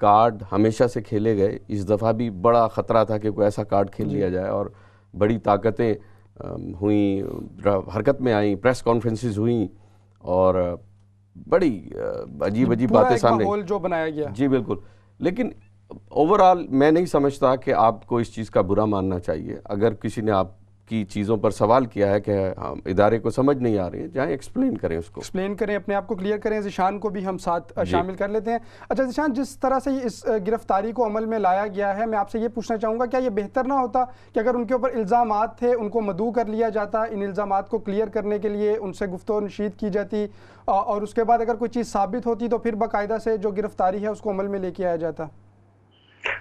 Card ہمیشہ سے کھیلے گئے، اس دفعہ بھی بڑا خطرہ تھا کہ کوئی ایسا کارڈ کھیل لیا جائے، اور بڑی طاقتیں ہوئیں، حرکت میں آئیں، پریس کانفرنسز ہوئیں، اور بڑی عجیب عجیب باتیں سامنے، ماحول جو بنایا گیا. جی بالکل. لیکن اوورآل میں نہیں سمجھتا کہ آپ کو اس چیز کا برا ماننا چاہیے. اگر کسی نے آپ کی چیزوں پر سوال کیا ہے کہ ادارے کو سمجھ نہیں آ رہی ہے، جائیں ایکسپلین کریں، اس کو ایکسپلین کریں، اپنے آپ کو کلیئر کریں. ذیشان کو بھی ہم ساتھ شامل کر لیتے ہیں. اچھا ذیشان، جس طرح سے اس گرفتاری کو عمل میں لایا گیا ہے، میں آپ سے یہ پوچھنا چاہوں گا، کیا یہ بہتر نہ ہوتا کہ اگر ان کے اوپر الزامات تھے ان کو مدعو کر لیا جاتا، ان الزامات کو کلیئر کرنے کے لیے ان سے گفتگو و نشید کی جاتی، اور اس کے بعد اگر کوئی چیز ثابت ہوتی تو پھر باقاعدہ سے جو گرفتاری ہے اس کو عمل میں لے کے آیا جاتا؟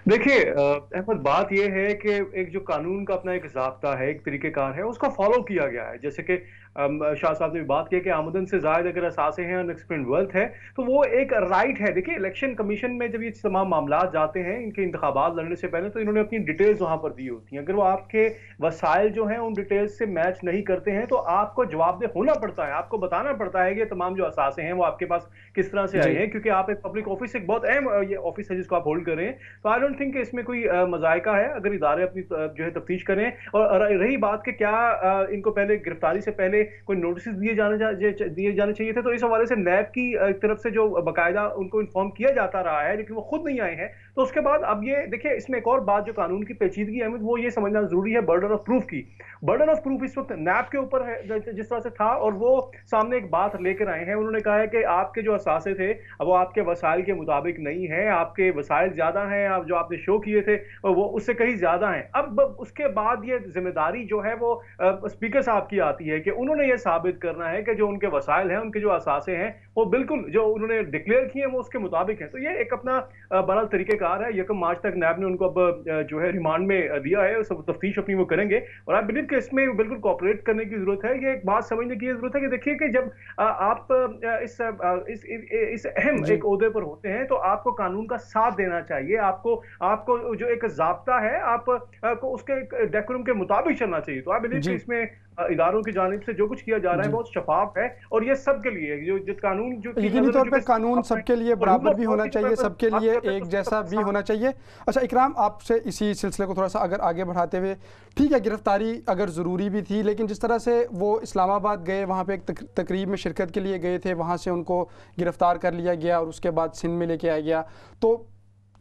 دیکھیے احمد، بات یہ ہے کہ ایک جو قانون کا اپنا ایک ضابطہ ہے، ایک طریقہ کار ہے، اس کا فالو کیا گیا ہے. جیسے کہ شاہ صاحب نے بھی بات کی کہ آمدن سے زائد اگر اثاثے ہیں، انیکسپلینڈ ویلتھ ہے، تو وہ ایک رائٹ ہے. دیکھیے الیکشن کمیشن میں جب یہ تمام معاملات جاتے ہیں ان کے انتخابات لڑنے سے پہلے، تو انہوں نے اپنی ڈیٹیلز وہاں پر دی ہوتی ہیں. اگر وہ آپ کے وسائل جو ہیں ان ڈیٹیلز سے میچ نہیں کرتے ہیں تو آپ کو جواب دہ ہونا پڑتا ہے، آپ کو بتانا پڑتا ہے کہ تمام جو اثاثے ہیں وہ آپ کے پاس کس طرح سے آئے ہیں، کیونکہ آپ ایک پبلک آفس، ایک بہت اہم یہ آفس ہے جس کو آپ ہولڈ کر رہے ہیں. تو آئی ڈونٹ تھنک کہ اس میں کوئی مذائقہ ہے اگر ادارے اپنی جو ہے تفتیش کریں. اور رہی بات کہ کیا ان کو پہلے گرفتاری سے پہلے کوئی نوٹسز دیے جانے چاہیے تھے، تو اس حوالے سے نیب کی طرف سے جو باقاعدہ ان کو انفارم کیا جاتا رہا ہے، لیکن وہ خود نہیں آئے ہیں. تو اس کے بعد اب یہ دیکھیں، اس میں ایک اور بات جو قانون کی پیچیدگی احمد، وہ یہ سمجھنا ضروری ہے برڈن آف پروف کی. برڈن آف پروف اس وقت نیب کے اوپر ہے جس طرح سے تھا، اور وہ سامنے ایک بات لے کر آئے ہیں. انہوں نے کہا ہے کہ آپ کے جو اثاثے تھے وہ آپ کے وسائل کے مطابق نہیں ہیں، آپ کے وسائل زیادہ ہیں، آپ جو آپ نے شو کیے تھے وہ اس سے کہیں زیادہ ہیں. اب اس کے بعد یہ ذمہ داری جو ہے وہ اسپیکر صاحب کی آتی ہے کہ انہوں نے یہ ثابت کرنا ہے کہ جو ان کے وسائل ہیں، ان کے جو اثاثے ہیں، وہ بالکل جو انہوں نے ڈکلیئر کیے ہیں وہ اس کے مطابق ہیں. تو یہ ایک اپنا بڑا طریقہ کار ہے. 1 مارچ تک نیب نے ان کو اب جو ہے ریمانڈ میں دیا ہے، سب تفتیش اپنی وہ کریں گے، اور آپ بلیو کہ اس میں بالکل کوآپریٹ کرنے کی ضرورت ہے. یہ ایک بات سمجھنے کی ضرورت ہے کہ دیکھیے کہ جب آپ اس اہم ایک عہدے پر ہوتے ہیں تو آپ کو قانون کا ساتھ دینا چاہیے. آپ کو جو ایک ضابطہ ہے آپ کو اس کے ڈیکورم کے مطابق چلنا چاہیے. تو آپ بلیو کہ اس میں اداروں کی جانب سے جو کچھ کیا جا رہا ہے بہت شفاف ہے، اور یہ سب کے لیے جو قانون جو یقینی طور پہ قانون سب کے لیے برابر بھی ہونا چاہیے، سب کے لیے ایک جیسا بھی ہونا چاہیے. اچھا اکرام، آپ سے اسی سلسلے کو تھوڑا سا اگر آگے بڑھاتے ہوئے، ٹھیک ہے گرفتاری اگر ضروری بھی تھی، لیکن جس طرح سے وہ اسلام آباد گئے، وہاں پہ ایک تقریب میں شرکت کے لیے گئے تھے، وہاں سے ان کو گرفتار کر لیا گیا اور اس کے بعد سندھ میں لے کے آیا گیا، تو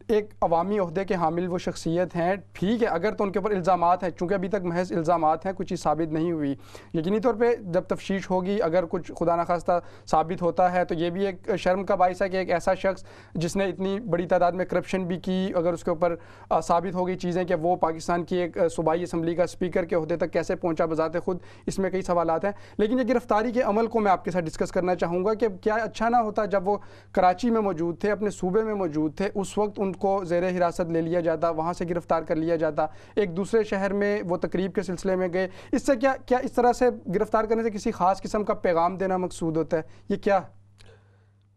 ایک عوامی عہدے کے حامل وہ شخصیت ہیں، ٹھیک ہے اگر تو ان کے اوپر الزامات ہیں، چونکہ ابھی تک محض الزامات ہیں، کچھ چیز ثابت نہیں ہوئی. یقینی طور پہ جب تفتیش ہوگی اگر کچھ خدا نخواستہ ثابت ہوتا ہے تو یہ بھی ایک شرم کا باعث ہے کہ ایک ایسا شخص جس نے اتنی بڑی تعداد میں کرپشن بھی کی، اگر اس کے اوپر ثابت ہو گئی چیزیں کہ وہ پاکستان کی ایک صوبائی اسمبلی کا اسپیکر کے عہدے تک کیسے پہنچا، بذات خود اس میں کئی سوالات ہیں. لیکن یہ گرفتاری کے عمل کو میں آپ کے ساتھ ڈسکس کرنا چاہوں گا کہ کیا اچھا نہ ہوتا جب وہ کراچی میں موجود تھے، اپنے صوبے میں موجود تھے، اس وقت ان کو زیر حراست لے لیا جاتا، وہاں سے گرفتار کر لیا جاتا، ایک دوسرے شہر میں وہ تقریب کے سلسلے میں گئے. اس سے کیا اس طرح سے گرفتار کرنے سے کسی خاص قسم کا پیغام دینا مقصود ہوتا ہے؟ یہ کیا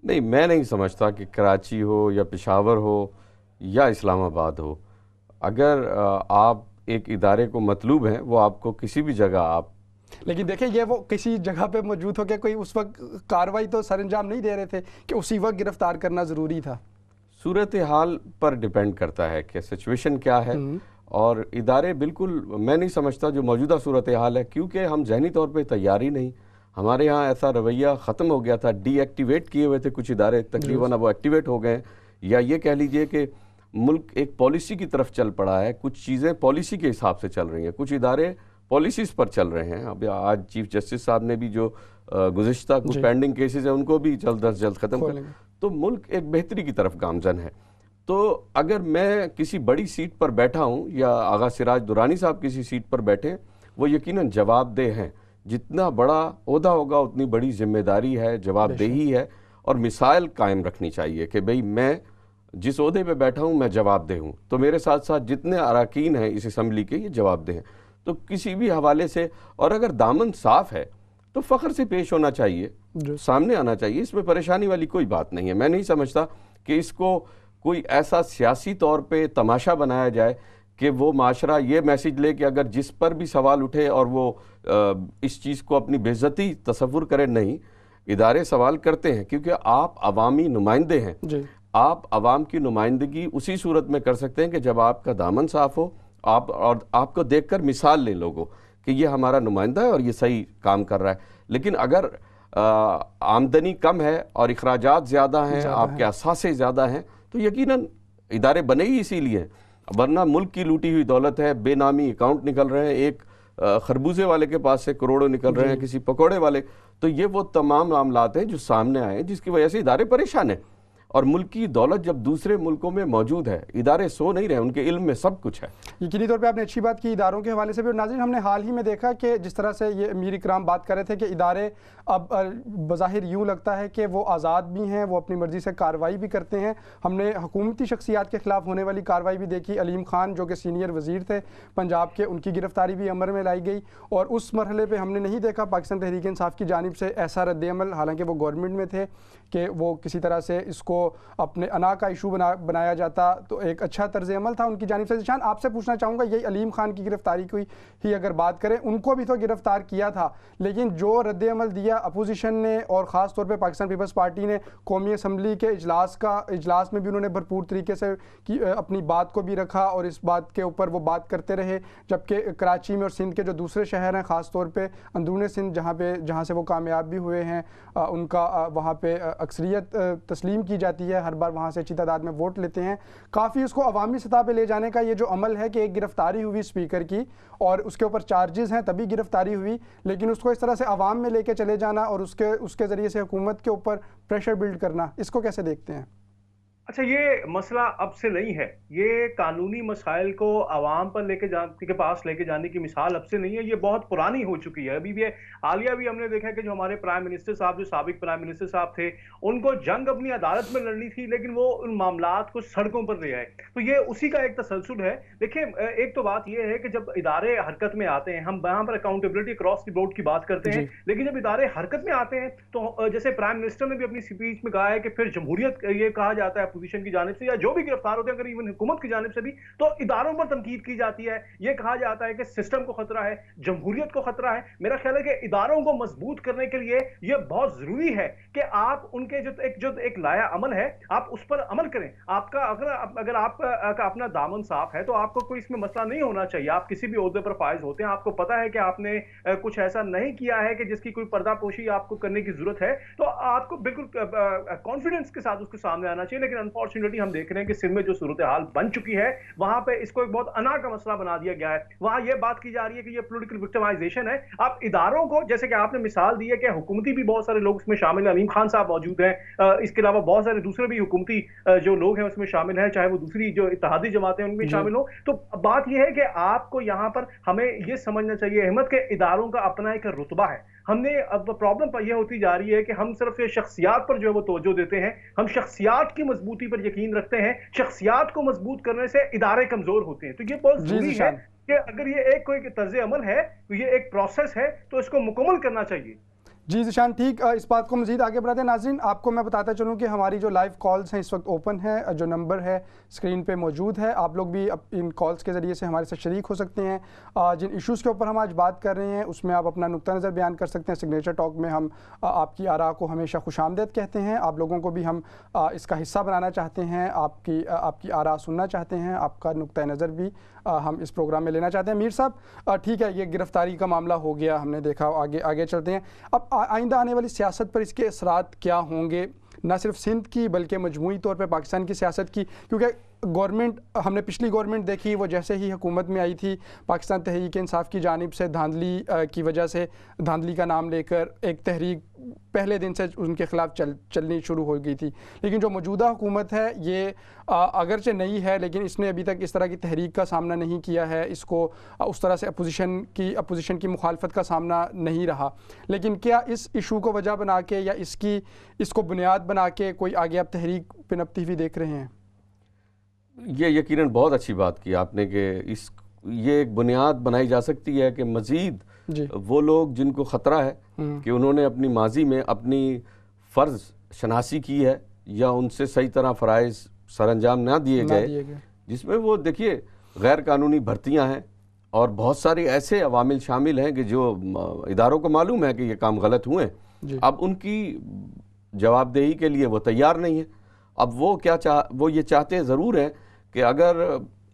نہیں، میں نہیں سمجھتا کہ کراچی ہو یا پشاور ہو یا اسلام آباد ہو، اگر آپ ایک ادارے کو مطلوب ہیں وہ آپ کو کسی بھی جگہ آپ، لیکن دیکھیں یہ وہ کسی جگہ پہ موجود ہو کے کوئی اس وقت کارروائی تو سر انجام نہیں دے رہے تھے کہ اسی وقت گرفتار کرنا ضروری تھا. صورتحال پر ڈیپینڈ کرتا ہے کہ سچویشن کیا ہے، اور ادارے بالکل میں نہیں سمجھتا جو موجودہ صورتحال ہے، کیونکہ ہم ذہنی طور پہ تیار ہی نہیں. ہمارے ہاں ایسا رویہ ختم ہو گیا تھا، ڈی ایکٹیویٹ کیے ہوئے تھے کچھ ادارے، تقریباً اب وہ ایکٹیویٹ ہو گئے، یا یہ کہہ لیجئے کہ ملک ایک پالیسی کی طرف چل پڑا ہے، کچھ چیزیں پالیسی کے حساب سے چل رہی ہیں، کچھ ادارے پالیسیز پر چل رہے ہیں. اب آج چیف جسٹس صاحب نے بھی جو گزشتہ کچھ پینڈنگ کیسز ہیں ان کو بھی جلد از جلد ختم کر، تو ملک ایک بہتری کی طرف گامزن ہے. تو اگر میں کسی بڑی سیٹ پر بیٹھا ہوں یا آغا سراج درانی صاحب کسی سیٹ پر بیٹھے، وہ یقیناً جواب دہ ہیں. جتنا بڑا عہدہ ہوگا اتنی بڑی ذمہ داری ہے، جواب دہی ہے، اور مثال قائم رکھنی چاہیے کہ بھئی میں جس عہدے پہ بیٹھا ہوں میں جواب دہ ہوں، تو میرے ساتھ ساتھ جتنے اراکین ہیں اس اسمبلی کے یہ جواب دہ ہیں. تو کسی بھی حوالے سے، اور اگر دامن صاف ہے تو فخر سے پیش ہونا چاہیے، سامنے آنا چاہیے، اس میں پریشانی والی کوئی بات نہیں ہے. میں نہیں سمجھتا کہ اس کو کوئی ایسا سیاسی طور پہ تماشا بنایا جائے کہ وہ معاشرہ یہ میسیج لے کہ اگر جس پر بھی سوال اٹھے اور وہ اس چیز کو اپنی بے عزتی تصور کرے. نہیں، ادارے سوال کرتے ہیں کیونکہ آپ عوامی نمائندے ہیں. آپ عوام کی نمائندگی اسی صورت میں کر سکتے ہیں کہ جب آپ کا دامن صاف ہو، اور آپ کو دیکھ کر مثال لیں لوگوں کہ یہ ہمارا نمائندہ ہے اور یہ صحیح کام کر رہا ہے. لیکن اگر آمدنی کم ہے اور اخراجات زیادہ ہیں، آپ کے اثاثے زیادہ ہیں، تو یقیناً ادارے بنے ہی اسی لیے ہیں. ورنہ ملک کی لوٹی ہوئی دولت ہے، بے نامی اکاؤنٹ نکل رہے ہیں، ایک خربوزے والے کے پاس سے کروڑوں نکل رہے ہیں، کسی پکوڑے والے. تو یہ وہ تمام معاملات ہیں جو سامنے آئے ہیں جس کی وجہ سے ادارے پریشان ہیں. اور ملک کی دولت جب دوسرے ملکوں میں موجود ہے، ادارے سو نہیں رہے، ان کے علم میں سب کچھ ہے. یقینی طور پہ آپ نے اچھی بات کی اداروں کے حوالے سے بھی. اور ناظرین، ہم نے حال ہی میں دیکھا کہ جس طرح سے یہ امیر اکرام بات کر رہے تھے کہ ادارے اب بظاہر یوں لگتا ہے کہ وہ آزاد بھی ہیں، وہ اپنی مرضی سے کارروائی بھی کرتے ہیں. ہم نے حکومتی شخصیات کے خلاف ہونے والی کارروائی بھی دیکھی. علیم خان جو کہ سینئر وزیر تھے پنجاب کے، ان کی گرفتاری بھی امر میں لائی گئی. اور اس مرحلے پہ ہم نے نہیں دیکھا پاکستان تحریک انصاف کی جانب سے ایسا رد عمل، حالانکہ وہ گورنمنٹ میں تھے، کہ وہ کسی طرح سے اس کو اپنے انا کا ایشو بنایا جاتا. تو ایک اچھا طرز عمل تھا ان کی جانب سے. ذیشان، آپ سے پوچھنا چاہوں گا، یہی علیم خان کی گرفتاری کی ہی اگر بات کریں، ان کو بھی تو گرفتار کیا تھا، لیکن جو رد عمل دیا اپوزیشن نے اور خاص طور پہ پاکستان پیپلز پارٹی نے، قومی اسمبلی کے اجلاس میں بھی انہوں نے بھرپور طریقے سے اپنی بات کو بھی رکھا اور اس بات کے اوپر وہ بات کرتے رہے. جبکہ کراچی میں اور سندھ کے جو دوسرے شہر ہیں، خاص طور پہ اندرون سندھ جہاں سے وہ کامیاب بھی ہوئے ہیں، ان کا وہاں پہ اکثریت تسلیم کی جاتی ہے، ہر بار وہاں سے اچھی تعداد میں ووٹ لیتے ہیں. کافی اس کو عوامی سطح پہ لے جانے کا یہ جو عمل ہے کہ ایک گرفتاری ہوئی اسپیکر کی اور اس کے اوپر چارجز ہیں تبھی گرفتاری ہوئی، لیکن اس کو اس طرح سے عوام میں لے کے چلے جانا اور اس کے ذریعے سے حکومت کے اوپر پریشر بلڈ کرنا، اس کو کیسے دیکھتے ہیں؟ اچھا، یہ مسئلہ اب سے نہیں ہے. یہ قانونی مسائل کو عوام پر کے پاس لے کے جانے کی مثال اب سے نہیں ہے، یہ بہت پرانی ہو چکی ہے. ابھی بھی حالیہ بھی ہم نے دیکھا کہ جو ہمارے پرائم منسٹر صاحب، جو سابق پرائم منسٹر صاحب تھے، ان کو جنگ اپنی عدالت میں لڑنی تھی، لیکن وہ ان معاملات کو سڑکوں پر لے آئے. تو یہ اسی کا ایک تسلسل ہے. دیکھیں، ایک تو بات یہ ہے کہ جب ادارے حرکت میں آتے ہیں، ہم یہاں پر اکاؤنٹیبلٹی اکراس دی بورڈ کی بات کرتے ہیں، لیکن جب ادارے حرکت میں آتے ہیں تو جیسے پرائم منسٹر نے بھی اپنی اسپیچ میں کہا ہے کہ پھر جمہوریت، یہ کہا جاتا ہے اپوزیشن کی جانب سے یا جو بھی گرفتار ہوتے ہیں، اگر ایون حکومت کی جانب سے بھی، تو اداروں پر تنقید کی جاتی ہے. یہ کہا جاتا ہے کہ سسٹم کو خطرہ ہے، جمہوریت کو خطرہ ہے. میرا خیال ہے کہ اداروں کو مضبوط کرنے کے لیے یہ بہت ضروری ہے کہ آپ ان کے جو ایک لایا عمل ہے، آپ اس پر عمل کریں. آپ کا اگر آپ کا اپنا دامن صاف ہے تو آپ کو کوئی اس میں مسئلہ نہیں ہونا چاہیے. آپ کسی بھی عہدے پر فائز ہوتے ہیں، آپ کو پتا ہے کہ آپ نے کچھ ایسا نہیں کیا ہے کہ جس کی کوئی پردہ پوشی آپ کو کرنے کی ضرورت ہے، تو آپ کو بالکل کانفیڈنس کے ساتھ اس کے سامنے آنا چاہیے. لیکن انفارچونیٹلی ہم دیکھ رہے ہیں کہ سندھ میں جو صورتحال بن چکی ہے، وہاں پہ اس کو ایک بہت انا کا مسئلہ بنا دیا گیا ہے. وہاں یہ بات کی جا رہی ہے کہ یہ پولیٹیکل وکٹمائزیشن ہے. آپ اداروں کو، جیسے کہ آپ نے مثال دی ہے کہ حکومتی بھی بہت سارے لوگ اس میں شامل ہیں، علیم خان صاحب موجود ہیں، اس کے علاوہ بہت سارے دوسرے بھی حکومتی جو لوگ ہیں اس میں شامل ہیں، چاہے وہ دوسری جو اتحادی جماعتیں ان میں شامل ہوں. تو بات یہ ہے کہ آپ کو یہاں پر ہمیں یہ سمجھنا چاہیے احمد کہ اداروں کا اپنا ایک رتبہ ہے. ہم نے اب پرابلم پر یہ ہوتی جا رہی ہے کہ ہم صرف شخصیات پر جو ہے وہ توجہ دیتے ہیں، ہم شخصیات کی مضبوطی پر یقین رکھتے ہیں. شخصیات کو مضبوط کرنے سے ادارے کمزور ہوتے ہیں. تو یہ بہت ضروری ہے کہ اگر یہ ایک کوئی طرز عمل ہے تو یہ ایک پروسیس ہے، تو اس کو مکمل کرنا چاہیے. جی ذیشان، ٹھیک، اس بات کو مزید آگے بڑھاتے ہیں. ناظرین، آپ کو میں بتاتا چلوں کہ ہماری جو لائیو کالز ہیں اس وقت اوپن ہے، جو نمبر ہے اسکرین پہ موجود ہے. آپ لوگ بھی ان کالز کے ذریعے سے ہمارے ساتھ شریک ہو سکتے ہیں. جن ایشوز کے اوپر ہم آج بات کر رہے ہیں اس میں آپ اپنا نقطہ نظر بیان کر سکتے ہیں. سگنیچر ٹاک میں ہم آپ کی آراء کو ہمیشہ خوش آمدید کہتے ہیں. آپ لوگوں کو بھی ہم اس کا حصہ بنانا چاہتے ہیں، آپ کی آراء سننا چاہتے ہیں، آپ کا نقطہ نظر بھی ہم اس پروگرام میں لینا چاہتے ہیں. میر صاحب، ٹھیک ہے، یہ گرفتاری کا معاملہ ہو گیا، ہم نے دیکھا. آگے چلتے ہیں. اب آئندہ آنے والی سیاست پر اس کے اثرات کیا ہوں گے، نہ صرف سندھ کی بلکہ مجموعی طور پہ پاکستان کی سیاست کی؟ کیونکہ گورنمنٹ، ہم نے پچھلی گورنمنٹ دیکھی، وہ جیسے ہی حکومت میں آئی تھی، پاکستان تحریک انصاف کی جانب سے دھاندلی کی وجہ سے، دھاندلی کا نام لے کر ایک تحریک پہلے دن سے ان کے خلاف چلنی شروع ہو گئی تھی. لیکن جو موجودہ حکومت ہے یہ اگرچہ نئی ہے لیکن اس نے ابھی تک اس طرح کی تحریک کا سامنا نہیں کیا ہے، اس کو اس طرح سے اپوزیشن کی مخالفت کا سامنا نہیں رہا. لیکن کیا اس ایشو کو وجہ بنا کے یا اس کو بنیاد بنا کے کوئی آگے آپ تحریک پنپتی ہوئی دیکھ رہے ہیں؟ یہ یقیناً بہت اچھی بات کی آپ نے کہ یہ ایک بنیاد بنائی جا سکتی ہے کہ مزید وہ لوگ جن کو خطرہ ہے کہ انہوں نے اپنی ماضی میں اپنی فرض شناسی کی ہے یا ان سے صحیح طرح فرائض سر انجام نہ دیے گئے، جس میں وہ دیکھیے غیر قانونی بھرتیاں ہیں اور بہت سارے ایسے عوامل شامل ہیں کہ جو اداروں کو معلوم ہے کہ یہ کام غلط ہوئے، اب ان کی جواب دہی کے لیے وہ تیار نہیں ہے. اب وہ یہ چاہتے ضرور ہیں کہ اگر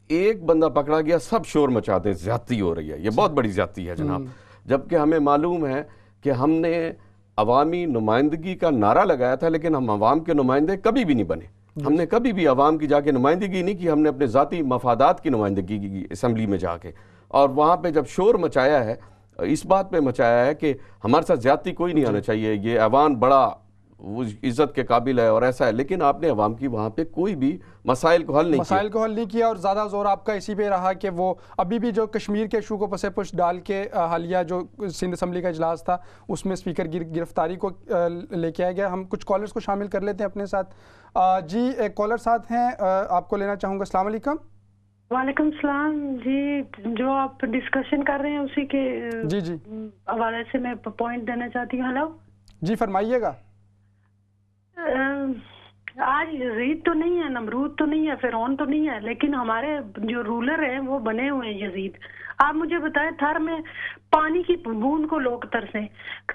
ایک بندہ پکڑا گیا سب شور مچاتے ہیں زیادتی ہو رہی ہے. یہ بہت بڑی زیادتی ہے جناب. جبکہ ہمیں معلوم ہے کہ ہم نے عوامی نمائندگی کا نعرہ لگایا تھا لیکن ہم عوام کے نمائندے کبھی بھی نہیں بنے. ہم نے کبھی بھی عوام کی جا کے نمائندگی نہیں کی. ہم نے اپنے ذاتی مفادات کی نمائندگی کی اسمبلی میں جا کے, اور وہاں پہ جب شور مچایا ہے اس بات پہ مچایا ہے کہ ہمارے ساتھ زیادتی کوئی نہیں آنا چاہیے, یہ ایوان بڑا وہ عزت کے قابل ہے اور ایسا ہے, لیکن آپ نے عوام کی وہاں پہ کوئی بھی مسائل کو حل نہیں کیا. اور زیادہ زور آپ کا اسی پہ رہا کہ وہ ابھی بھی جو کشمیر کے ایشو کو پس پش ڈال کے حالیہ جو سندھ اسمبلی کا اجلاس تھا اس میں اسپیکر گرفتاری کو لے کے آیا گیا. ہم کچھ کالرز کو شامل کر لیتے ہیں اپنے ساتھ. جی ایک کالر ساتھ ہیں, آپ کو لینا چاہوں گا. السلام علیکم. وعلیکم السلام. جی جو آپ ڈسکشن کر رہے ہیں اسی کے جی حوالے سے میں پوائنٹ دینا چاہتی ہوں. ہلو جی فرمائیے گا. آج یزید تو نہیں ہے, نمرود تو نہیں ہے, فرعون تو نہیں ہے, لیکن ہمارے جو رولر ہیں وہ بنے ہوئے ہیں یزید. آپ مجھے بتائیں, تھر میں پانی کی بوند کو لوگ ترسیں,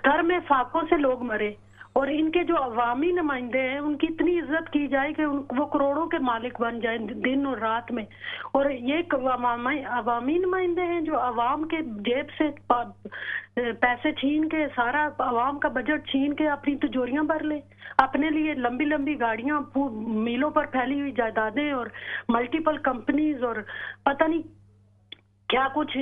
تھر میں فاقوں سے لوگ مرے, اور ان کے جو عوامی نمائندے ہیں ان کی اتنی عزت کی جائے کہ وہ کروڑوں کے مالک بن جائیں دن اور رات میں, اور یہ عوامی نمائندے ہیں جو عوام کے جیب سے پیسے چھین کے, سارا عوام کا بجٹ چھین کے اپنی تجوریاں بھر لیں, اپنے لیے لمبی لمبی گاڑیاں, میلوں پر پھیلی ہوئی جائیدادیں اور ملٹیپل کمپنیز اور پتہ نہیں کیا کچھ.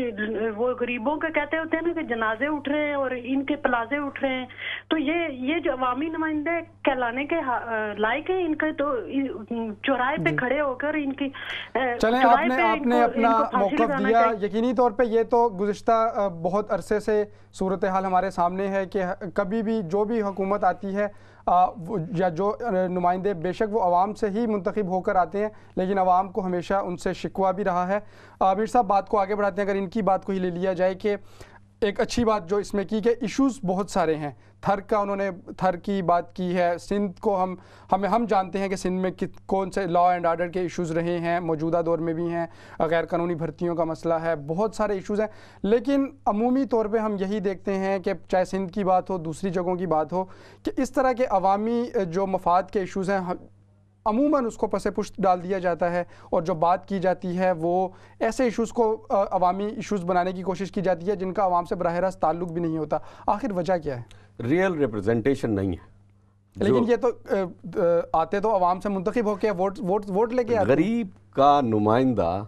وہ غریبوں کے کہتے ہوتے ہیں نا کہ جنازے اٹھ رہے ہیں اور ان کے پلازے اٹھ رہے ہیں. تو یہ جو عوامی نمائندے کہلانے کے لائق ہیں, ان کے تو چوراہے پہ کھڑے ہو کر ان کی چلیں آپ نے اپنا موقف دیا. یقینی طور پہ یہ تو گزشتہ بہت عرصے سے صورتحال ہمارے سامنے ہے کہ کبھی بھی جو بھی حکومت آتی ہے یا جو نمائندے بے شک وہ عوام سے ہی منتخب ہو کر آتے ہیں, لیکن عوام کو ہمیشہ ان سے شکوہ بھی رہا ہے. میر صاحب بات کو آگے بڑھاتے ہیں. اگر ان کی بات کو ہی لے لیا جائے کہ ایک اچھی بات جو اس میں کی کہ ایشوز بہت سارے ہیں. تھر کا انہوں نے تھر کی بات کی ہے. سندھ کو ہم جانتے ہیں کہ سندھ میں کون سے لا اینڈ آرڈر کے ایشوز رہے ہیں, موجودہ دور میں بھی ہیں, غیر قانونی بھرتیوں کا مسئلہ ہے, بہت سارے ایشوز ہیں. لیکن عمومی طور پہ ہم یہی دیکھتے ہیں کہ چاہے سندھ کی بات ہو, دوسری جگہوں کی بات ہو, کہ اس طرح کے عوامی جو مفاد کے ایشوز ہیں عموماً اس کو پس پشت ڈال دیا جاتا ہے, اور جو بات کی جاتی ہے وہ ایسے ایشوز کو عوامی ایشوز بنانے کی کوشش کی جاتی ہے جن کا عوام سے براہ راست تعلق بھی نہیں ہوتا. آخر وجہ کیا ہے؟ ریئل ریپرزنٹیشن نہیں ہے. لیکن یہ تو آتے تو عوام سے منتخب ہو کے ووٹ لے کے آتے. غریب کا نمائندہ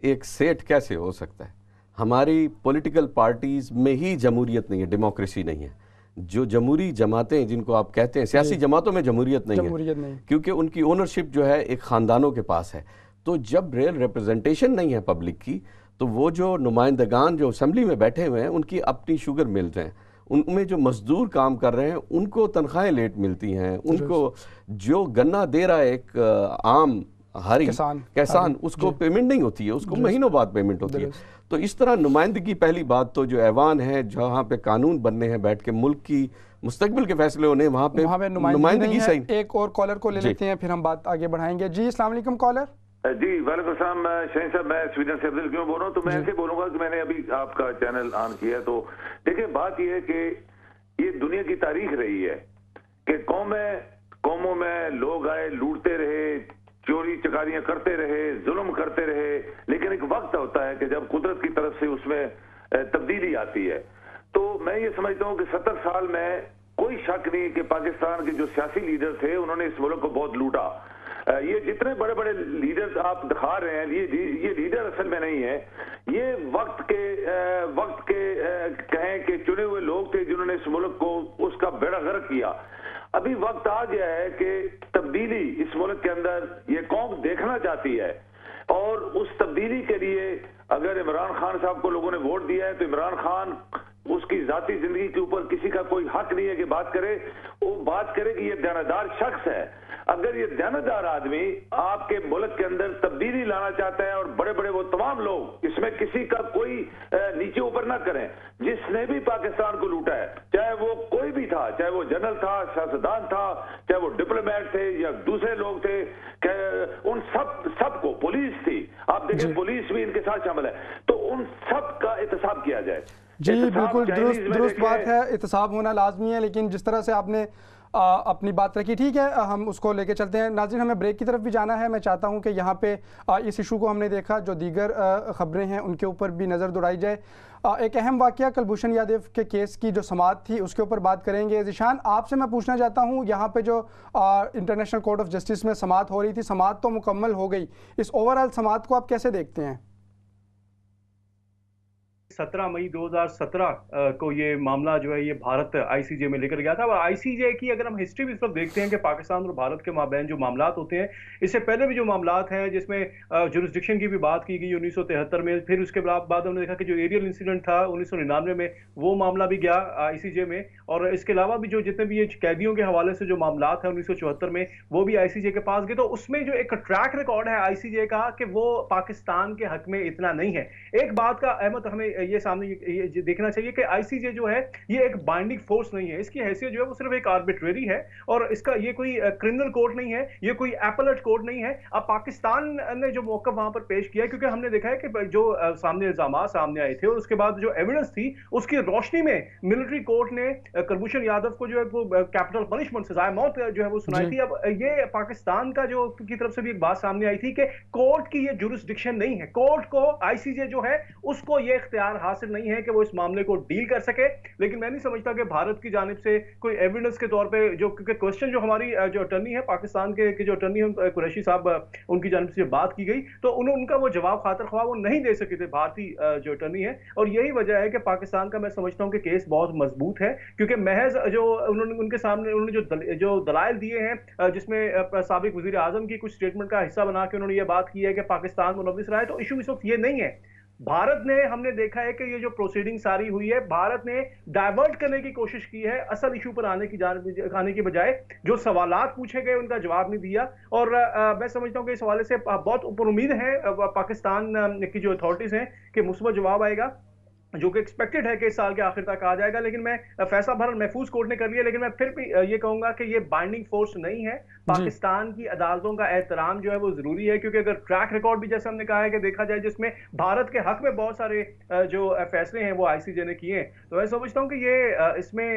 ایک سیٹ کیسے ہو سکتا ہے؟ ہماری پولیٹیکل پارٹیز میں ہی جمہوریت نہیں ہے, ڈیموکریسی نہیں ہے. جو جمہوری جماعتیں جن کو آپ کہتے ہیں, سیاسی جماعتوں میں جمہوریت نہیں ہے کیونکہ ان کی اونرشپ جو ہے ایک خاندانوں کے پاس ہے. تو جب ریل ریپرزنٹیشن نہیں ہے پبلک کی, تو وہ جو نمائندگان جو اسمبلی میں بیٹھے ہوئے ہیں ان کی اپنی شوگر ملز ہیں, ان میں جو مزدور کام کر رہے ہیں ان کو تنخواہیں لیٹ ملتی ہیں, ان کو جو گنا دے رہا ہے ایک عام ہری کسان اس کو پیمنٹ نہیں ہوتی ہے, اس کو مہینوں بعد پیمنٹ ہوتی ہے. تو اس طرح نمائندگی, پہلی بات تو جو ایوان ہے جہاں پہ قانون بننے ہیں, بیٹھ کے ملک کی مستقبل کے فیصلے ہونے, وہاں پہ نمائندگی صحیح. ایک اور کالر کو لے لیتے ہیں پھر ہم بات آگے بڑھائیں گے. جی السلام علیکم کالر. جی وعلیکم السلام شاہین صاحب, میں سویڈن سے عبدل کیوں بول رہا ہوں. تو میں ایسے بولوں گا کہ میں نے ابھی آپ کا چینل آن کیا ہے, تو دیکھیں بات یہ ہے کہ یہ دنیا کی تاریخ رہی ہے کہ قوموں میں لوگ آئے, لوٹتے رہے, چوری چکاریاں کرتے رہے, ظلم کرتے رہے, لیکن ایک وقت ہوتا ہے کہ جب قدرت کی طرف سے اس میں تبدیلی آتی ہے. تو میں یہ سمجھتا ہوں کہ 70 سال میں کوئی شک نہیں کہ پاکستان کے جو سیاسی لیڈر تھے انہوں نے اس ملک کو بہت لوٹا. یہ جتنے بڑے بڑے لیڈر آپ دکھا رہے ہیں, یہ لیڈر اصل میں نہیں ہے, یہ وقت کے کہیں کہ چنے ہوئے لوگ تھے جنہوں نے اس ملک کو اس کا بیڑا غرق کیا. ابھی وقت آ گیا ہے کہ تبدیلی اس ملک کے اندر یہ قوم دیکھنا چاہتی ہے, اور اس تبدیلی کے لیے اگر عمران خان صاحب کو لوگوں نے ووٹ دیا ہے تو عمران خان اس کی ذاتی زندگی کے اوپر کسی کا کوئی حق نہیں ہے کہ بات کرے. وہ بات کرے کہ یہ دیانتدار شخص ہے. اگر یہ دیانتدار آدمی آپ کے ملک کے اندر تبدیلی لانا چاہتا ہے, اور بڑے بڑے وہ تمام لوگ, اس میں کسی کا کوئی نیچے اوپر نہ کریں, جس نے بھی پاکستان کو لوٹا ہے, چاہے وہ کوئی بھی تھا, چاہے وہ جنرل تھا, سیاستدان تھا, چاہے وہ ڈپلومیٹ تھے یا دوسرے لوگ تھے, کہ ان سب کو, پولیس تھی, آپ دیکھیں پولیس بھی ان کے ساتھ شامل ہے, تو ان سب کا احتساب کیا جائے. جی بالکل درست بات ہے, احتساب ہونا لازمی ہے. لیکن جس طرح سے آپ نے اپنی بات رکھی. ٹھیک ہے, ہم اس کو لے کے چلتے ہیں. ناظرین, ہمیں بریک کی طرف بھی جانا ہے. میں چاہتا ہوں کہ یہاں پہ اس ایشو کو ہم نے دیکھا, جو دیگر خبریں ہیں ان کے اوپر بھی نظر دوڑائی جائے. ایک اہم واقعہ کلبھوشن یادو کے کیس کی جو سماعت تھی اس کے اوپر بات کریں گے. ذیشان, آپ سے میں پوچھنا چاہتا ہوں, یہاں پہ جو انٹرنیشنل کورٹ آف جسٹس میں سماعت ہو رہی تھی, سماعت تو مکمل ہو گئی, اس اوور آل سماعت کو آپ کیسے دیکھتے ہیں؟ 17 مئی 2017 کو یہ معاملہ جو ہے یہ بھارت آئی سی جے میں لے کر گیا تھا. اور آئی سی جے کی اگر ہم ہسٹری بھی اس وقت دیکھتے ہیں کہ پاکستان اور بھارت کے مابین جو معاملات ہوتے ہیں, اس سے پہلے بھی جو معاملات ہیں جس میں جورسڈکشن کی بھی بات کی گئی 1973 میں, پھر اس کے بعد ہم نے دیکھا کہ جو ایریل انسیڈنٹ تھا 1999 میں وہ معاملہ بھی گیا آئی سی جے میں. اور اس کے علاوہ بھی جو جتنے بھی یہ قیدیوں کے حوالے سے جو معاملات ہیں 1974 میں وہ بھی آئی سی جے کے پاس گئے. تو اس میں جو ایک ٹریک ریکارڈ ہے آئی سی جے کا کہ وہ پاکستان کے حق میں اتنا نہیں ہے. ایک بات کا احمد ہمیں یہ سامنے یہ دیکھنا چاہیے کہ آئی سی جے جو ہے یہ ایک بائنڈنگ فورس نہیں ہے. اس کی حیثیت جو ہے وہ صرف ایک آربیٹریری ہے, اور اس کا یہ کوئی کرمنل کورٹ نہیں ہے, یہ کوئی ایپلٹ کورٹ نہیں ہے. اب پاکستان نے جو موقف وہاں پر پیش کیا ہے, کیونکہ ہم نے دیکھا ہے کہ جو سامنے الزامات سامنے آئے تھے اور اس کے بعد جو ایویڈنس تھی اس کی روشنی میں ملٹری کورٹ نے کلبھوشن یادو کو جو ہے وہ کیپٹل پنشمنٹ سزائے موت جو ہے وہ سنائی تھی. اب یہ پاکستان کا جو کی طرف سے بھی ایک بات سامنے آئی تھی کہ کورٹ کی یہ جورسڈکشن نہیں ہے, کورٹ کو آئی سی جے جو ہے اس کو یہ اختیار حاصل نہیں ہے کہ وہ اس معاملے کو ڈیل کر سکے. لیکن میں نہیں سمجھتا کہ بھارت کی جانب سے کوئی ایویڈنس کے طور پہ جو, کیونکہ کوسچن جو ہماری جو اٹرنی ہے پاکستان کے جو اٹرنی ہے قریشی صاحب, ان کی جانب سے بات کی گئی تو ان کا وہ جواب خاطر خواہ وہ نہیں دے سکے تھے بھارتی جو اٹرنی ہے. اور یہی وجہ ہے کہ پاکستان کا میں سمجھتا ہوں کہ کیس بہت مضبوط ہے, کیونکہ محض جو ان کے سامنے انہوں نے جو دلائل دیے ہیں, جس میں سابق وزیر اعظم کی کچھ سٹیٹمنٹ کا حصہ بنا کے انہوں نے یہ بات کی ہے کہ پاکستان منوث رہا ہے, تو ایشو اس وقت یہ نہیں ہے. بھارت نے, ہم نے دیکھا ہے کہ یہ جو پروسیڈنگ ساری ہوئی ہے, بھارت نے ڈائیورٹ کرنے کی کوشش کی ہے, اصل ایشو پر آنے کی بجائے جو سوالات پوچھے گئے ان کا جواب نہیں دیا. اور میں سمجھتا ہوں کہ اس حوالے سے بہت اوپر امید ہے پاکستان کی جو اتھارٹیز ہیں کہ مثبت جواب آئے گا, جو کہ ایکسپیکٹڈ ہے کہ اس سال کے آخر تک آ جائے گا. لیکن میں فیصلہ بھرپور محفوظ کورٹ نے کر لیا, لیکن میں پھر بھی یہ کہوں گا کہ یہ بائنڈنگ فورس نہیں ہے. پاکستان کی عدالتوں کا احترام جو ہے وہ ضروری ہے, کیونکہ اگر ٹریک ریکارڈ بھی جیسے ہم نے کہا ہے کہ دیکھا جائے جس میں بھارت کے حق میں بہت سارے جو فیصلے ہیں وہ آئی سی جے نے کیے ہیں, تو میں سمجھتا ہوں کہ یہ اس میں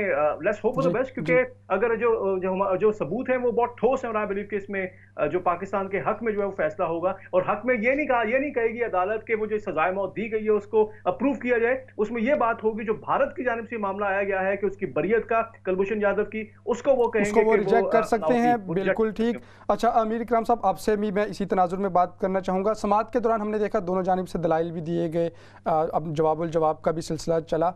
let's hope for the best, کیونکہ اگر جو ثبوت ہیں وہ بہت ٹھوس ہیں, اور آئی بلیو کہ اس میں جو پاکستان کے حق میں جو ہے وہ فیصلہ ہوگا. اور حق میں یہ نہیں کہے گی عدالت کہ وہ جو سزائے موت دی گئی ہے اس کو اپروو کیا جائے, اس میں یہ بات ہوگی جو بھارت کی جانب سے معاملہ آیا گیا ہے کہ اس کی بریت کا کلبھوشن یادو کی, اس کو وہ کہیں گے کہ وہ ریجیکٹ کر سکتے ہیں. بالکل ٹھیک. اچھا امیر اکرام صاحب, آپ سے بھی میں اسی تناظر میں بات کرنا چاہوں گا. سماعت کے دوران ہم نے دیکھا دونوں جانب سے دلائل بھی دیے گئے, اب جواب الجواب کا بھی سلسلہ چلا.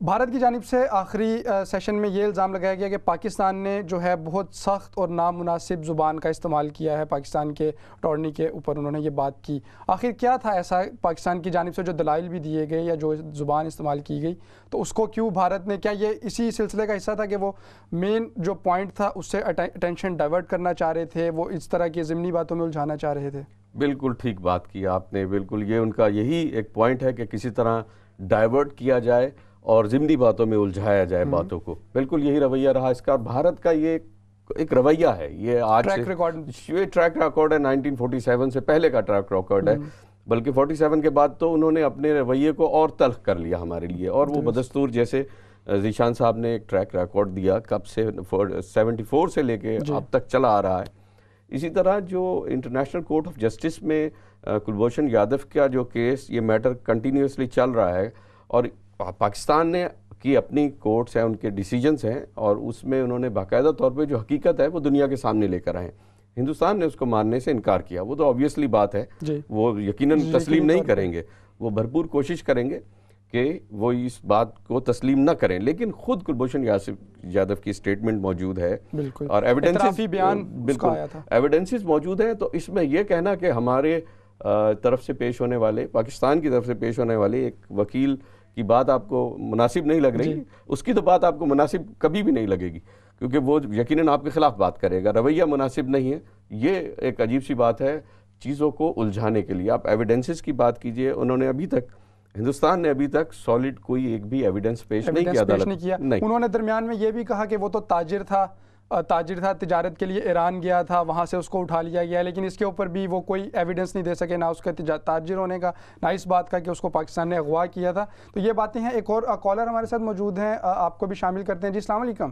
بھارت کی جانب سے آخری سیشن میں یہ الزام لگایا گیا کہ پاکستان نے جو ہے بہت سخت اور نامناسب زبان کا استعمال کیا ہے. پاکستان کے اٹارنی کے اوپر انہوں نے یہ بات کی. آخر کیا تھا ایسا پاکستان کی جانب سے جو دلائل بھی دیے گئے یا جو زبان استعمال کی گئی, تو اس کو کیوں بھارت نے, کیا یہ اسی سلسلے کا حصہ تھا کہ وہ مین جو پوائنٹ تھا اس سے اٹینشن ڈائیورٹ کرنا چاہ رہے تھے, وہ اس طرح کی ضمنی باتوں میں الجھانا چاہ رہے تھے؟ بالکل ٹھیک بات کی آپ نے. بالکل یہ ان کا یہی ایک پوائنٹ ہے کہ کسی طرح ڈائیورٹ کیا جائے اور ضمنی باتوں میں الجھایا جائے باتوں کو. بالکل یہی رویہ رہا اس کا. بھارت کا یہ ایک رویہ ہے, یہ آج یہ ٹریک ریکارڈ ہے 1947 سے پہلے کا ٹریک ریکارڈ ہے, بلکہ 47 کے بعد تو انہوں نے اپنے رویے کو اور تلخ کر لیا ہمارے لیے. اور وہ بدستور جیسے ذیشان صاحب نے ایک ٹریک ریکارڈ دیا کب سے 74 سے لے کے اب تک چلا آ رہا ہے. اسی طرح جو انٹرنیشنل کورٹ آف جسٹس میں کلبھوشن یادو کا جو کیس, یہ میٹر کنٹینیوسلی چل رہا ہے, اور پاکستان نے کی اپنی کورٹس ہیں, ان کے ڈیسیجنز ہیں, اور اس میں انہوں نے باقاعدہ طور پہ جو حقیقت ہے وہ دنیا کے سامنے لے کر آئے. ہندوستان نے اس کو ماننے سے انکار کیا, وہ تو آبویسلی بات ہے, وہ یقیناً تسلیم نہیں کریں گے. وہ بھرپور کوشش کریں گے کہ وہ اس بات کو تسلیم نہ کریں, لیکن خود کلبھوشن یادو کی سٹیٹمنٹ موجود ہے اور ایویڈنسز موجود ہیں. تو اس میں یہ کہنا کہ ہمارے طرف سے پیش ہونے والے, پاکستان کی طرف سے پیش ہونے والے ایک وکیل کی بات آپ کو مناسب نہیں لگ رہی, اس کی تو بات آپ کو مناسب کبھی بھی نہیں لگے گی, کیونکہ وہ یقیناً آپ کے خلاف بات کرے گا. رویہ مناسب نہیں ہے. یہ ایک عجیب سی بات ہے چیزوں کو الجھانے کے لیے. آپ ایویڈنسز کی بات کیجئے, انہوں نے ابھی تک, ہندوستان نے ابھی تک سالڈ کوئی ایک بھی ایویڈنس پیش نہیں کیا عدالت. انہوں نے درمیان میں یہ بھی کہا کہ وہ تو تاجر تھا, تجارت کے لیے ایران گیا تھا, وہاں سے اس کو اٹھا لیا گیا, لیکن اس کے اوپر بھی وہ کوئی ایویڈنس نہیں دے سکے, نہ اس کے تاجر ہونے کا, نہ اس بات کا کہ اس کو پاکستان نے اغوا کیا تھا. تو یہ باتیں ہیں. ایک اور کالر ہمارے ساتھ موجود ہیں, آپ کو بھی شامل کرتے ہیں. جی السلام علیکم.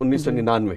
1999,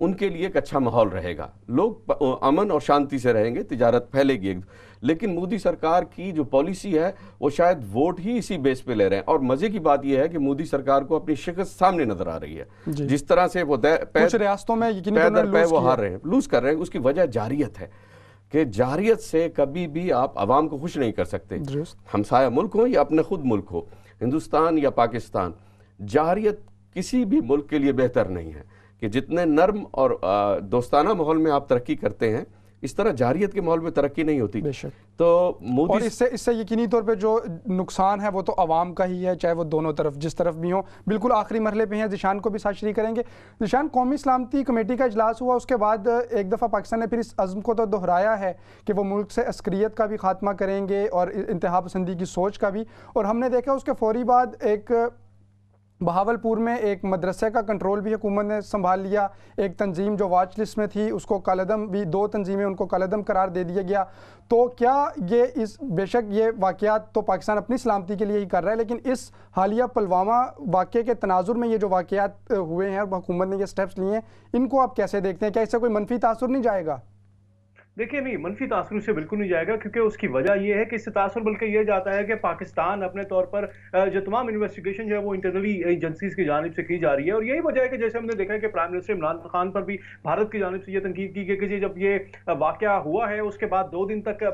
ان کے لیے ایک اچھا ماحول رہے گا، لوگ امن اور شانتی سے رہیں گے، تجارت پھیلے گی۔ لیکن مودی سرکار کی جو پالیسی ہے وہ شاید ووٹ ہی اسی بیس پہ لے رہے ہیں، اور مزے کی بات یہ ہے کہ مودی سرکار کو اپنی شکست سامنے نظر آ رہی ہے، جس طرح سے وہ کچھ ریاستوں میں وہ ہار رہے ہیں، لوز کر رہے ہیں۔ اس کی وجہ جارحیت ہے کہ جارحیت سے کبھی بھی آپ عوام کو خوش نہیں کر سکتے، ہمسایہ ملک ہو یا اپنے خود ملک ہو، ہندوستان یا پاکستان، جارحیت کسی بھی ملک کے لیے بہتر نہیں ہے کہ جتنے نرم اور دوستانہ ماحول میں آپ ترقی کرتے ہیں، اس طرح جارحیت کے ماحول میں ترقی نہیں ہوتی۔ تو مودی اور اس سے یقینی طور پہ جو نقصان ہے وہ تو عوام کا ہی ہے، چاہے وہ دونوں طرف جس طرف بھی ہوں۔ بالکل آخری مرحلے پہ ہیں، ذیشان کو بھی ساتھ شریک کریں گے۔ ذیشان، قومی سلامتی کمیٹی کا اجلاس ہوا، اس کے بعد ایک دفعہ پاکستان نے پھر اس عزم کو تو دہرایا ہے کہ وہ ملک سے عسکریت کا بھی خاتمہ کریں گے اور انتہا پسندی کی سوچ کا بھی، اور ہم نے دیکھا اس کے فوری بعد ایک بہاولپور میں ایک مدرسے کا کنٹرول بھی حکومت نے سنبھال لیا، ایک تنظیم جو واچ لسٹ میں تھی اس کو کالعدم بھی، 2 تنظیمیں ان کو کالعدم قرار دے دیا گیا۔ تو کیا یہ بے شک یہ واقعات تو پاکستان اپنی سلامتی کے لیے ہی کر رہا ہے، لیکن اس حالیہ پلوامہ واقعے کے تناظر میں یہ جو واقعات ہوئے ہیں اور حکومت نے یہ سٹیپس لیے ہیں، ان کو آپ کیسے دیکھتے ہیں؟ کیا اس سے کوئی منفی تاثر نہیں جائے گا؟ دیکھیے نہیں، منفی تاثر اس سے بالکل نہیں جائے گا، کیونکہ اس کی وجہ یہ ہے کہ اس سے تاثر بلکہ یہ جاتا ہے کہ پاکستان اپنے طور پر جو تمام انویسٹیگیشن جو ہے وہ انٹرنلی ایجنسیز کی جانب سے کی جا رہی ہے، اور یہی وجہ ہے کہ جیسے ہم نے دیکھا ہے کہ پرائم منسٹر عمران خان پر بھی بھارت کی جانب سے یہ تنقید کی گئی کہ جب یہ واقعہ ہوا ہے اس کے بعد 2 دن تک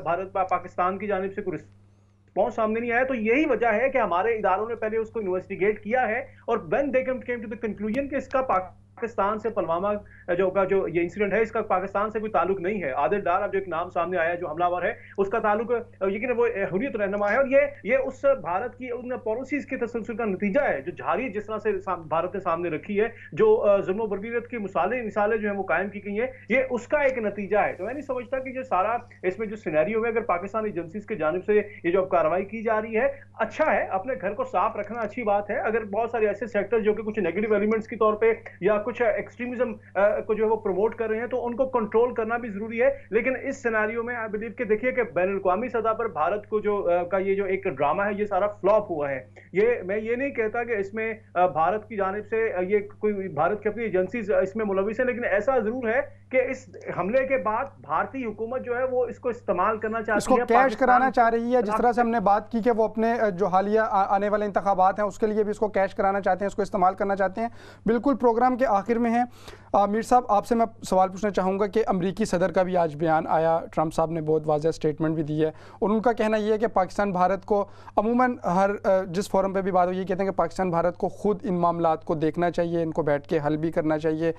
پاکستان کی جانب سے کوئی رسپانس سامنے نہیں آیا۔ تو یہی وجہ ہے کہ ہمارے اداروں نے پہلے اس کو انویسٹیگیٹ کیا ہے، اور when they came to the conclusion کہ اس کا پاکستان سے پلوامہ جو یہ انسیڈنٹ ہے اس کا پاکستان سے کوئی تعلق نہیں ہے۔ عادل ڈار اب جو ایک نام سامنے آیا ہے جو حملہ آور ہے، اس کا تعلق یقیناً وہ حریت رہنما ہے، اور یہ اس بھارت کی ان پالیسیز کے تسلسل کا نتیجہ ہے جو جاری جس طرح سے بھارت نے سامنے رکھی ہے، جو ظلم و بربریت کی مثالیں جو ہیں وہ قائم کی گئی ہیں، یہ اس کا ایک نتیجہ ہے۔ تو میں نہیں سمجھتا کہ یہ سارا اس میں جو سینیریو ہے، اگر پاکستان ایجنسیز کی جانب سے یہ جو کارروائی کی جا رہی ہے، اچھا ہے، اپنے گھر کو صاف رکھنا اچھی بات ہے۔ اگر بہت سارے ایسے سیکٹر جو کہ کچھ نیگیٹو ایلیمنٹس کی طور پہ یا کچھ ایکسٹریمزم کو جو ہے وہ پروموٹ کر رہے ہیں تو ان کو کنٹرول کرنا بھی ضروری ہے، لیکن اس سینیریو میں آئی بلیو کہ دیکھیے کہ بین الاقوامی سطح پر بھارت کو یہ جو ایک ڈرامہ ہے یہ سارا فلاپ ہوا ہے۔ میں یہ نہیں کہتا کہ اس میں بھارت کی جانب سے یہ کوئی بھارت کی اپنی ایجنسیز اس میں ملوث ہیں، لیکن ایسا ضرور ہے کہ اس حملے کے بعد بھارتی حکومت جو ہے وہ اس کو استعمال کرنا چاہتی ہے، اس کو کیش کرانا چاہ رہی ہے، جس طرح سے ہم نے بات کی کہ وہ اپنے جو حالیہ آنے والے انتخابات ہیں اس کے لیے بھی اس کو کیش کرانا چاہتے ہیں، اس کو استعمال کرنا چاہتے ہیں۔ بالکل پروگرام کے آخر میں ہیں، میر صاحب آپ سے میں سوال پوچھنا چاہوں گا کہ امریکی صدر کا بھی آج بیان آیا، ٹرمپ صاحب نے بہت واضح سٹیٹمنٹ بھی دی ہے، اور ان کا کہنا یہ ہے کہ پاکستان بھارت کو عموماً ہر جس فورم پہ بھی بات ہوئی یہ کہتے ہیں کہ پاکستان بھارت کو خود ان معاملات کو دیکھنا چاہیے، ان کو بیٹھ کے حل بھی کرنا چاہیے۔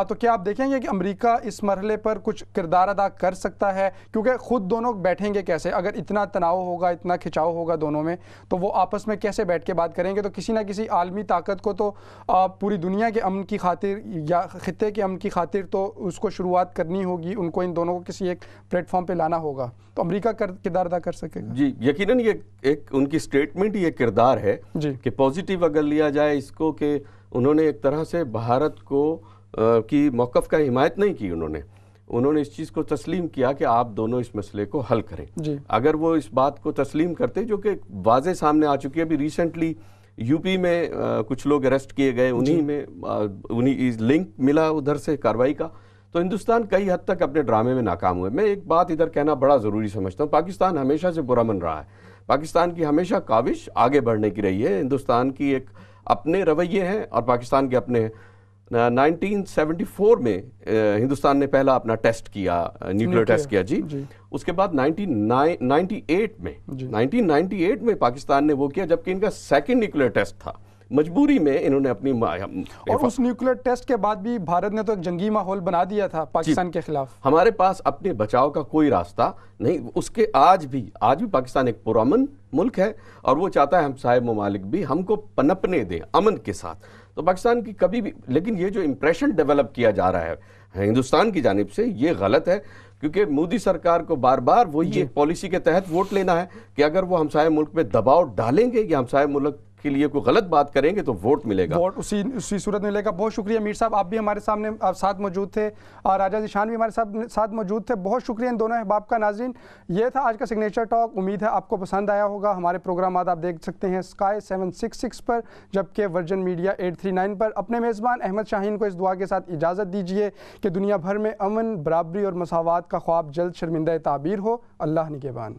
تو کیا آپ دیکھیں گے کہ امریکہ اس مرحلے پر کچھ کردار ادا کر سکتا ہے؟ کیونکہ خود دونوں بیٹھیں گے کیسے؟ اگر اتنا تناؤ ہوگا، اتنا کھچاؤ ہوگا دونوں میں، تو وہ آپس میں کیسے بیٹھ کے بات کریں گے؟ تو کسی نہ کسی عالمی طاقت کو تو پوری دنیا کے امن کی خاطر یا خطے کے امن کی خاطر تو اس کو شروعات کرنی ہوگی، ان کو ان دونوں کو کسی ایک پلیٹ فارم پہ لانا ہوگا، تو امریکہ کردار ادا کر سکے گا؟ جی یقیناً یہ ایک ان کی سٹیٹمنٹ ہی ایک کردار ہے کہ پوزیٹیو اگر لیا جائے اس کو، کہ انہوں نے ایک طرح سے بھارت کو کی موقف کا حمایت نہیں کی، انہوں نے اس چیز کو تسلیم کیا کہ آپ دونوں اس مسئلے کو حل کریں۔ اگر وہ اس بات کو تسلیم کرتے جو کہ واضح سامنے آ چکی ہے، ابھی ریسنٹلی یو پی میں کچھ لوگ اریسٹ کیے گئے، انہی لنک ملا ادھر سے کارروائی کا، تو ہندوستان کئی حد تک اپنے ڈرامے میں ناکام ہوئے۔ میں ایک بات ادھر کہنا بڑا ضروری سمجھتا ہوں، پاکستان ہمیشہ سے برا من رہا ہے، پاکستان کی ہمیشہ کاوش آگے بڑھنے کی رہی ہے، ہندوستان کی ایک اپنے رویے ہیں اور پاکستان کے اپنے ہیں۔ 1974 میں ہندوستان نے پہلا اپنا ٹیسٹ کیا، نیوکلیئر ٹیسٹ کیا جی، اس کے بعد 1998 میں پاکستان نے وہ کیا، جبکہ ان کا سیکنڈ نیوکلیئر ٹیسٹ تھا، مجبوری میں انہوں نے اپنی اور اس نیوکلیئر ٹیسٹ کے بعد بھی بھارت نے تو ایک جنگی ماحول بنا دیا تھا پاکستان کے خلاف۔ ہمارے پاس اپنے بچاؤ کا کوئی راستہ نہیں، اس کے آج بھی پاکستان ایک پرامن ملک ہے، اور وہ چاہتا ہے ہم سائے ممالک بھی ہم کو پنپنے دیں امن کے ساتھ۔ تو پاکستان کی کبھی بھی، لیکن یہ جو امپریشن ڈیولپ کیا جا رہا ہے ہندوستان کی جانب سے، یہ غلط ہے، کیونکہ مودی سرکار کو بار بار وہی ایک پالیسی کے تحت ووٹ لینا ہے کہ اگر وہ ہمسائے ملک پہ دباؤ ڈالیں گے یا ہمسائے ملک کے لیے کوئی غلط بات کریں گے تو ووٹ ملے گا، ووٹ اسی صورت ملے گا۔ بہت شکریہ میر صاحب، آپ بھی ہمارے سامنے ساتھ موجود تھے، اور راجہ ذیشان بھی ہمارے ساتھ موجود تھے۔ بہت شکریہ ان دونوں احباب کا۔ ناظرین، یہ تھا آج کا سگنیچر ٹاک، امید ہے آپ کو پسند آیا ہوگا۔ ہمارے پروگرامات آپ دیکھ سکتے ہیں اسکائی 766 پر، جبکہ ورجن میڈیا 839 پر۔ اپنے میزبان احمد شاہین کو اس دعا کے ساتھ اجازت دیجیے کہ دنیا بھر میں امن، برابری اور مساوات کا خواب جلد شرمندہ تعبیر ہو۔ اللہ نگہبان۔